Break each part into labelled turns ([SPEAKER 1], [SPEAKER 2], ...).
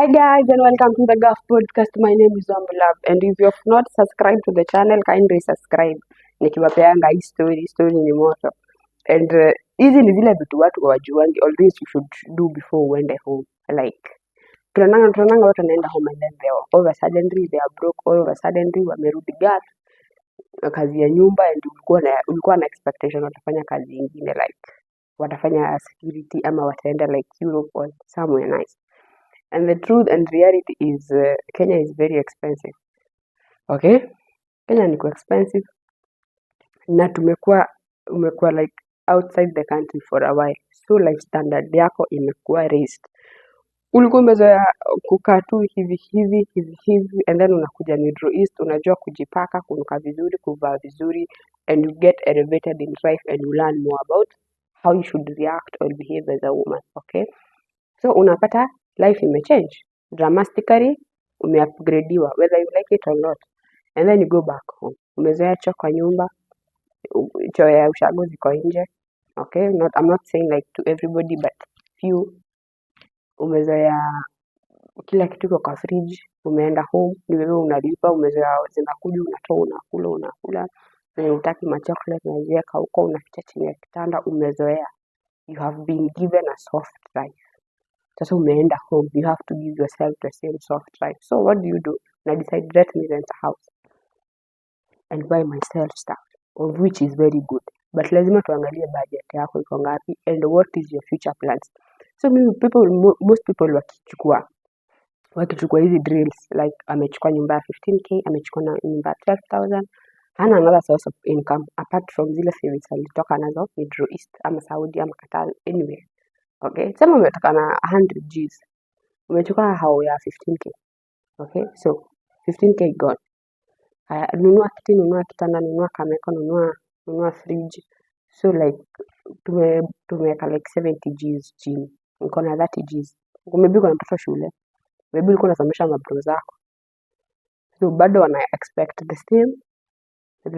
[SPEAKER 1] guys and welcome to the Gulf Podcast. My name is Love, and if you have not subscribed to the channel, kindly subscribe. Nikiwapeanga hii story ni moto. And hizi ni zile vitu watu hawajuangi, all this you should do before uende home. Like tunanga watu wanaenda home and then they are all of a sudden they are broke, all of a sudden wamerudi Gulf kazi ya nyumba, and ulikuwa na expectation watafanya kazi nyingine, like watafanya security ama wataenda like Europe or somewhere nice. And the truth and reality is Kenya is very expensive. Okay? Kenya ni expensive na umekuwa like outside the country for a while. So life standard yako imekuwa raised. Ulikuwa umezoea kukaa tu hivi and then unakuja Middle East, unajua kujipaka, kunuka vizuri, kuvaa vizuri, and you get elevated in life and you learn more about how you should react or behave as a woman. Okay? So unapata life imechange dramatically, umeupgradiwa whether you like it or not, and then you go back home. Umezoea choo kwa nyumba, choo ya ushago ziko nje. Okay, I'm not saying like to everybody but few. Umezoea kila kitu kwa fridge, umeenda home ni wewe unalipa, umezoea zinakuja unatoa unakula, unataka ma chocolate unaziweka huko, unaficha chini ya kitanda, umezoea. You have been given a soft life. Sasa umeenda home, you have to give yourself the same soft life. So what do? I decide, let me rent a house and buy myself stuff, of which is very good. But lazima tuangalie budget yako iko ngapi and what is your future plans. So most people wakichukua hizi drills, like amechukua nyumba ya 15k, amechukua nyumba 12,000, hana another source of income apart from zile savings alitoka nazo Middle East ama Saudi ama Qatar, anywhere. Okay, sema umetoka na 100 Gs, umechukua hao ya 15k. Okay, so 15k gone. Haya, nunua kiti, nunua kitanda, nunua kameko, nunua fridge. So like tumeweka like 70 Gs chini, uko na 30 Gs. Maybe uko na mtoto shule, maybe uko unasomesha mabro zako, so bado wana expect the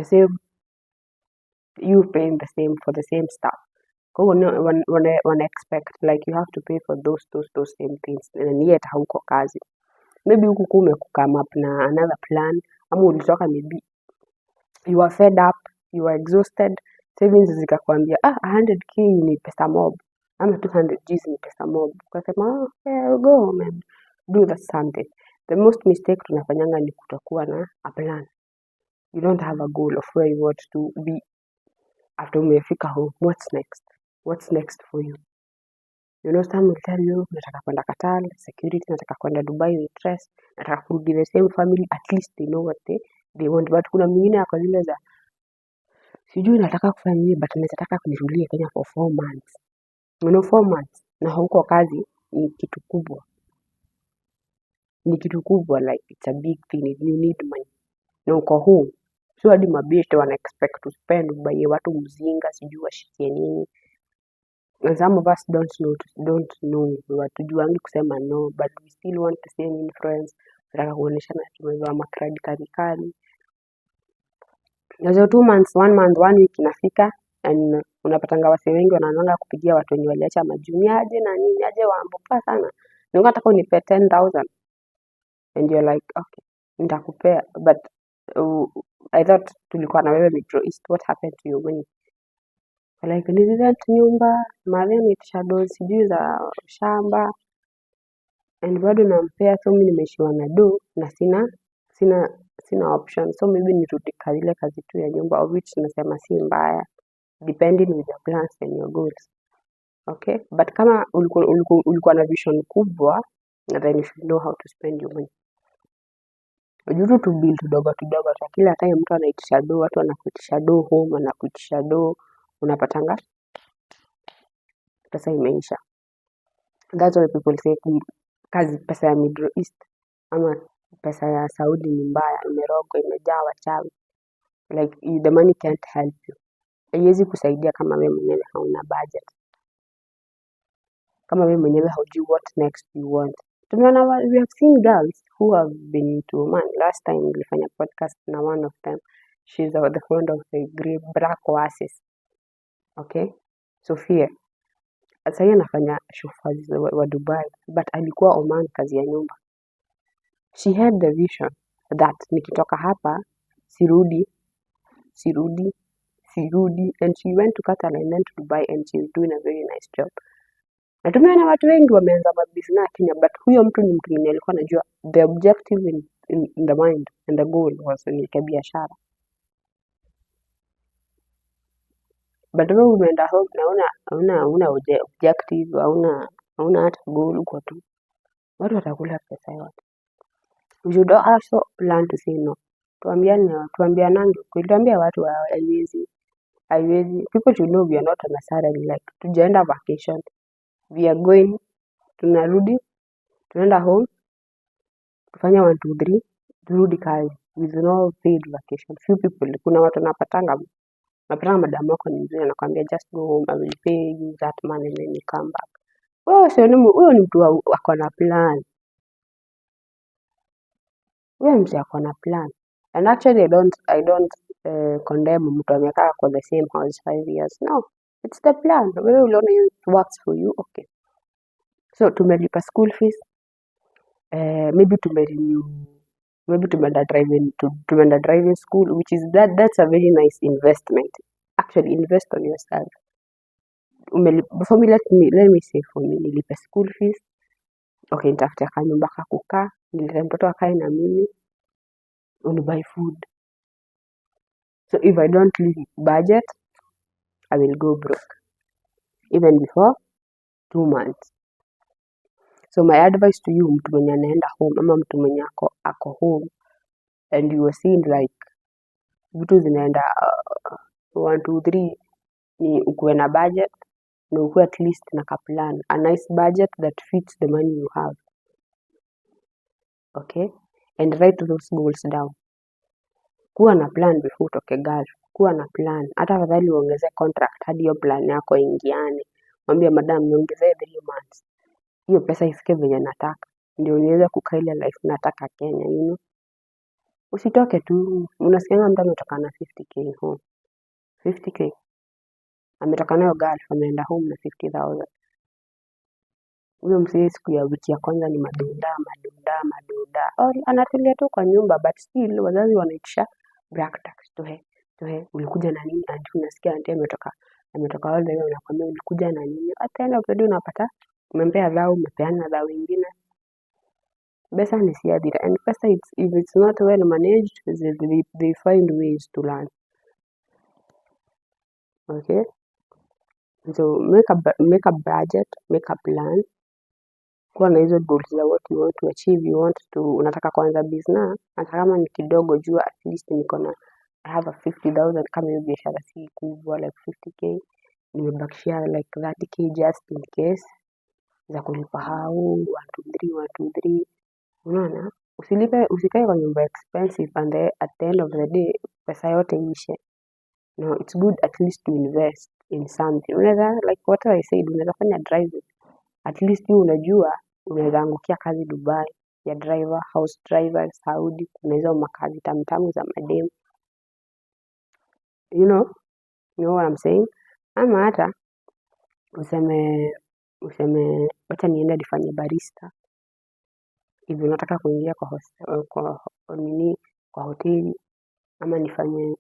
[SPEAKER 1] same, you paying the same for the same stuff. Kwa hiyo wana expect like you have to pay for those same things, and yet hauko kazi. Maybe huku come up na another plan, ama ulitoka, maybe you are fed up, you are exhausted, savings zikakwambia 100k ni pesa mob ama 200 Gs ni pesa mob. Ukasema yeah, go home and do that something. The most mistake tunafanyanga ni kutokuwa na a plan. You don't have a goal of where you want to be after umefika home. What's next for you? You know, some will tell you, nataka kwenda Qatar, security, nataka kwenda Dubai with stress, nataka kurudi the same family, at least they know what they want. But kuna mwingine ako zile za, sijui nataka kufanya nini, but nataka kunirudie Kenya for 4 months. You know, 4 months na huko kazi ni kitu kubwa. Like it's a big thing, you need money. Na uko home, so hadi mabeshte wana expect to spend, ubaye watu mzinga, sijui washikie nini. And some of us don't know, watujuangi kusema no, but we still want the same influence. Nataka kuoneshana tumevaa makradikali kali. Nazo 2 months, 1 month, 1 week inafika, and unapatanga wase wengi wanaanza kupigia watu wenye waliacha majuni aje na nini aje waamboka sana. Ningo nataka unipe 10,000. And you're like, okay, nitakupea, but I thought tulikuwa na wewe Middle East, what happened to your money? Like nilirent nyumba, madhe nitisha do sijui za shamba, and bado nampea, so mimi nimeishiwa na do na sina option. So maybe nirudi ile kazi tu ya nyumba, of which nasema si mbaya, depending with your plans and your goals. Okay, but kama ulikuwa na vision kubwa, then you should know how to spend your money. Ujuru to build tudogo kwa kila time mtu anaitisha do, watu wanakuitisha do home, wanakuitisha do, unapatanga pesa imeisha. That's why people say kazi pesa ya Middle East ama pesa ya Saudi ni mbaya, imerogwa, imejaa wachawi. Like the money can't help you. Haiwezi kusaidia kama wewe mwenyewe hauna budget. Kama wewe mwenyewe haujui what next you want. Tumeona, we have seen girls who have been to Oman. Last time nilifanya podcast na one of them. She's the founder of the Great Black Oasis. Okay? Sophia. Sasa yeye anafanya shufaa wa Dubai, but alikuwa Oman kazi ya nyumba. She had the vision that nikitoka hapa sirudi, and she went to Catalan and to Dubai and she's doing a very nice job. Na tumeona watu wengi wameanza mabusiness Kenya, but huyo mtu ni mtu mwenye alikuwa anajua the objective in the mind and the goal was ni biashara. But wewe umeenda home na una objective, hauna hata goal, uko tu. Watu watakula pesa yote. We should also learn to say no. Tuambianange, tuambia watu haiwezi. People should know we are not on a salary, like tujaenda vacation. We are going, tunarudi, tunaenda home, tufanya 1 2 3, turudi kazi with no paid vacation. Few people, kuna watu napatanga madamu wako ni mzuri, anakuambia just go home, I will pay you that money and then you come back. Huyo ni mtu ako na plan. Huyo mtu ako na plan. And actually I don't condemn mtu amekaa kwa the same house 5 years. No, it's the plan. Wewe uliona it works for you, okay. So tumelipa school fees. Maybe tumeenda driving school, which is that's a very nice investment. Actually, invest on yourself. Before me, let me say for me, nilipe school fees. Okay, nitafutia kanyumba kakukaa, nilete mtoto akae na mimi, buy food. So if I don't leave budget, I will go broke even before 2 months. So my advice to you, mtu mwenye anaenda home ama mtu mwenye ako home and you are seeing like vitu zinaenda 1 2 3, ni ukuwe na budget na ukuwe at least na kaplan, a nice budget that fits the money you have. Okay, and write those goals down. Kuwa na plan before utoke Gulf. Kuwa na plan. Hata afadhali uongeze contract hadi hiyo plan yako ingiane. Mwambie madam niongezee 3 months. Hiyo pesa ifike venye nataka. Ndio niweze kukaa ile life nataka Kenya, you know. Usitoke tu. Unasikia mtu ametoka na 50k home. 50k. Ametoka nayo Gulf, ameenda home na 50,000. Huyo msee siku ya wiki ya kwanza ni madoda. Anatulia tu kwa nyumba, but still wazazi wanaitisha black tax. Tuhe, ulikuja na nini? Anti unasikia anti ametoka all the way, unakwambia ulikuja na nini? Hata enda ukirudi unapata umempea dhao, umepeana dhao ingine. Pesa ni siadira, and pesa if it's not well managed, they find ways to learn. Okay, so make a budget, make a plan. Kuwa na hizo goals za what you want to achieve, unataka kuanza business, hata kama ni kidogo, jua at least niko na I have a 50,000, kama hiyo biashara si kubwa like 50k, nimebakishia like 30k just in case za kulipa hao 1 2 3. Unaona, usikae kwa nyumba expensive and at the end of the day pesa yote ishe. No, it's good at least to invest in something. Unaweza like what I said, unaweza fanya driving. At least you unajua unaweza angukia kazi Dubai ya driver, house driver, Saudi, kuna hizo makazi tamtamu za madem. You know what I'm saying? Ama hata useme wacha niende nifanye barista. Hivi unataka kuingia kwa hoteli, ama nifanye,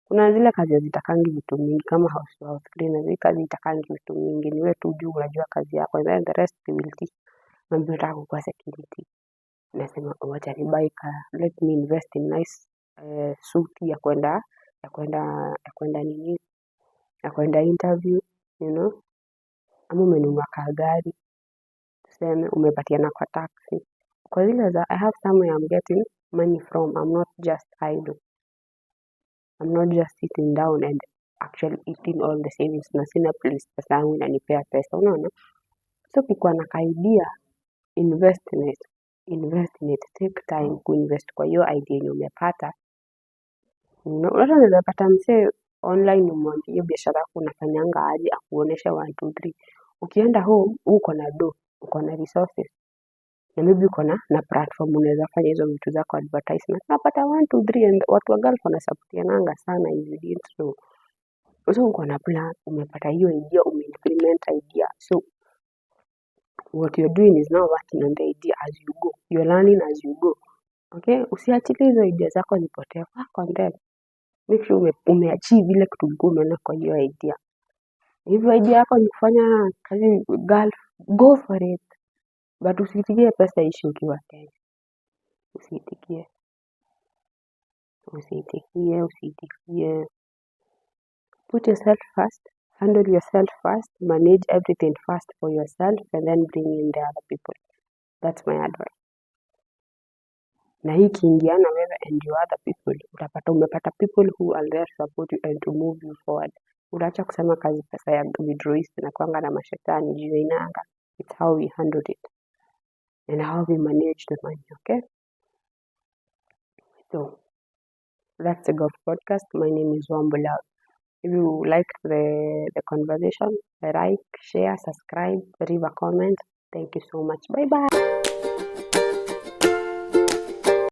[SPEAKER 1] kuna zile kazi hazitakangi vitu mingi kama house cleaner, zile kazi itakangi vitu mingi, ni wewe tu juu unajua kazi yako, and then the rest will teach. Mambo nataka kukuwa security, nasema wacha ni buy car, let me invest in nice suit ya kwenda interview, you know. Ama umenunua gari, tuseme umepatiana kwa taxi, kwa zile za I have somewhere I'm getting money from, I'm not just idle, I'm not just sitting down and actually eating all the savings na sina place pesa yangu inanipea pesa, unaona. So ukikuwa na idea, invest in it, take time kuinvest kwa hiyo idea yenye umepata. Unaweza pata msee online umwambie hiyo biashara yako unafanyanga aje, akuonesha 1 2 3. Ukienda home uko na uko na resources, na maybe uko na platform unaweza fanya hizo vitu zako advertisement, unapata 1 2 3, and watu wa Gulf wanasupportiananga sana hivi. So uko na plan, umepata hiyo idea, umeimplement idea. So what you're doing is now working on the idea as you go. You're learning as you go. Okay, usiachilie hizo idea zako zipotee. Work on them. Make sure umeachieve ile kitu ulikuwa umeona kwa hiyo idea. Hivyo idea yako ni kufanya kazi Gulf, go for it. But usiitikie pesa ishi ukiwa Kenya. Usiitikie. Put yourself first. Handle yourself first. Manage everything first for yourself and then bring in the other people. That's my advice. Na hii kiingiana wewe and your other people, umepata people who are there to support you and to move you forward. Unaacha kusema kazi pesa ya withdrawist na kuanga na mashetani juu inanga. It's how we handle it and how we manage the money, okay? So that's the Golf Podcast. My name is Wambula. If you liked the conversation, like, share, subscribe, leave a comment. Thank you so much. Bye bye.